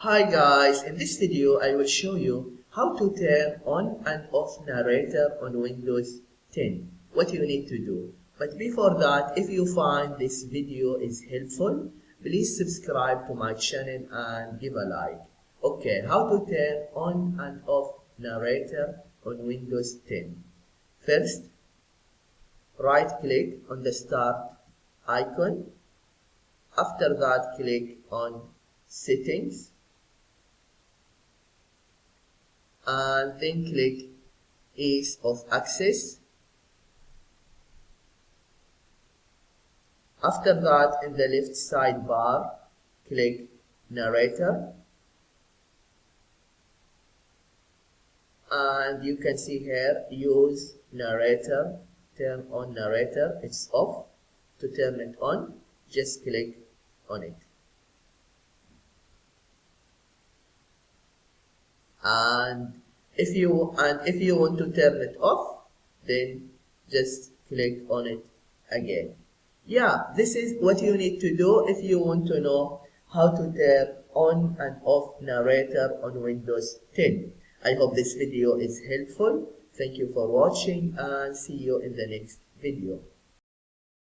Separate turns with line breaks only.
Hi guys, in this video I will show you how to turn on and off narrator on Windows 10. What you need to do. But before that, if you find this video is helpful, please subscribe to my channel and give a like. Okay, how to turn on and off narrator on Windows 10. First, right click on the start icon. After that, click on settings. And then click ease of access. After that, in the left sidebar, click narrator, and you can see here use narrator, turn on narrator. It's off. To turn it on, just click on it, and if you want to turn it off, then just click on it again. Yeah, this is what you need to do if you want to know how to turn on and off narrator on Windows 10. I hope this video is helpful. Thank you for watching and see you in the next video.